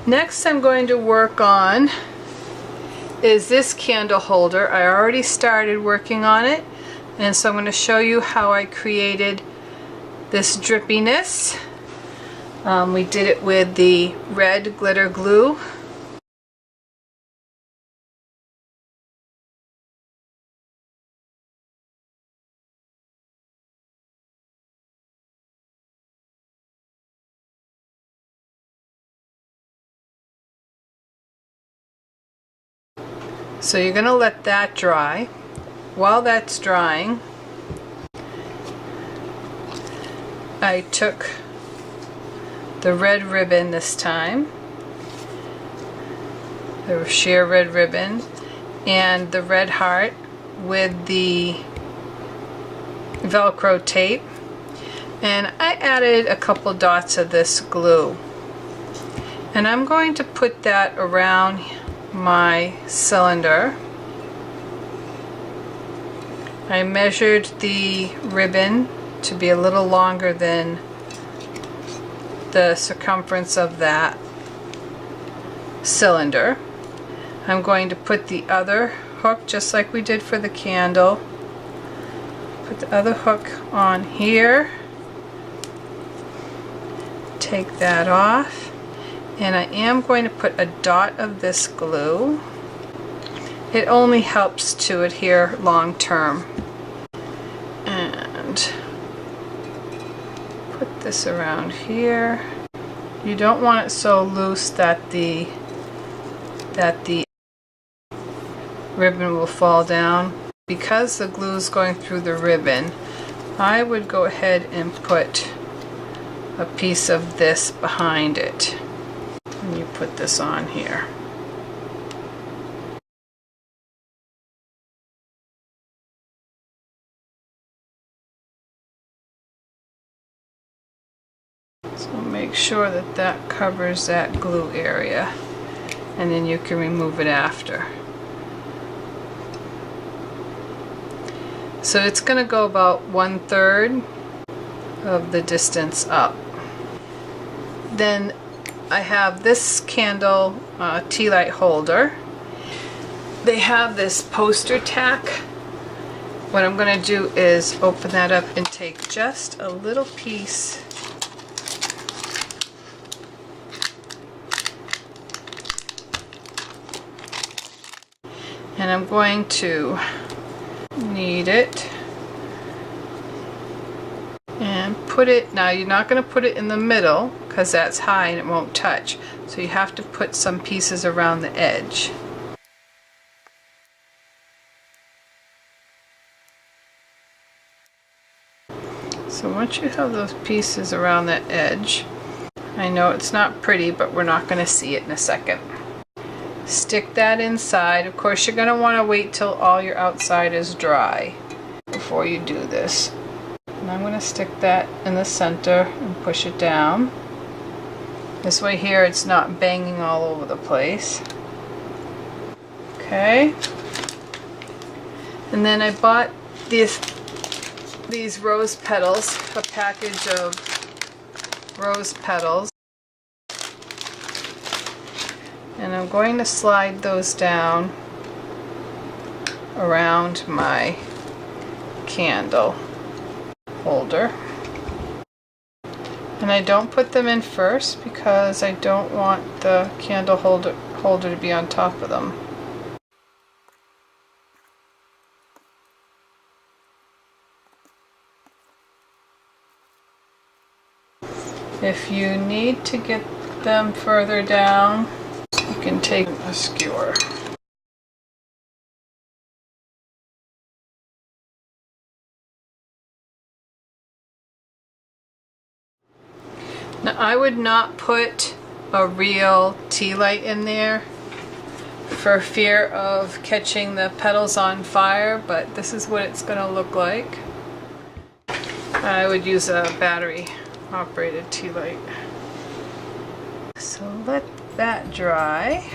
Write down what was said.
Next I'm going to work on is this candle holder. I already started working on it, and so I'm going to show you how I created this drippiness. We did it with the red glitter glue. So you're going to let that dry. While that's drying, I took the red ribbon this time, the sheer red ribbon, and the red heart with the Velcro tape, and I added a couple dots of this glue, and I'm going to put that around my cylinder. I measured the ribbon to be a little longer than the circumference of that cylinder. I'm going to put the other hook, just like we did for the candle, put the other hook on here, take that off, and I am going to put a dot of this glue. It only helps to adhere long term. And put this around here. You don't want it so loose that the ribbon will fall down. Because the glue is going through the ribbon, I would go ahead and put a piece of this behind it. And you put this on here. So make sure that that covers that glue area, and then you can remove it after. So it's going to go about 1/3 of the distance up. Then I have this candle tea light holder. They have this poster tack. What I'm going to do is open that up and take just a little piece and I'm going to knead it and put it, now you're not going to put it in the middle because that's high and it won't touch, so you have to put some pieces around the edge. So once you have those pieces around that edge, I know it's not pretty, but we're not going to see it in a second. Stick that inside. Of course, you're going to want to wait till all your outside is dry before you do this. And I'm going to stick that in the center and push it down. This way here it's not banging all over the place. Okay. And then I bought these rose petals, a package of rose petals. And I'm going to slide those down around my candle holder. And I don't put them in first because I don't want the candle holder to be on top of them. If you need to get them further down, you can take a skewer. Now I would not put a real tea light in there for fear of catching the petals on fire, but this is what it's going to look like. I would use a battery operated tea light. So let that dry.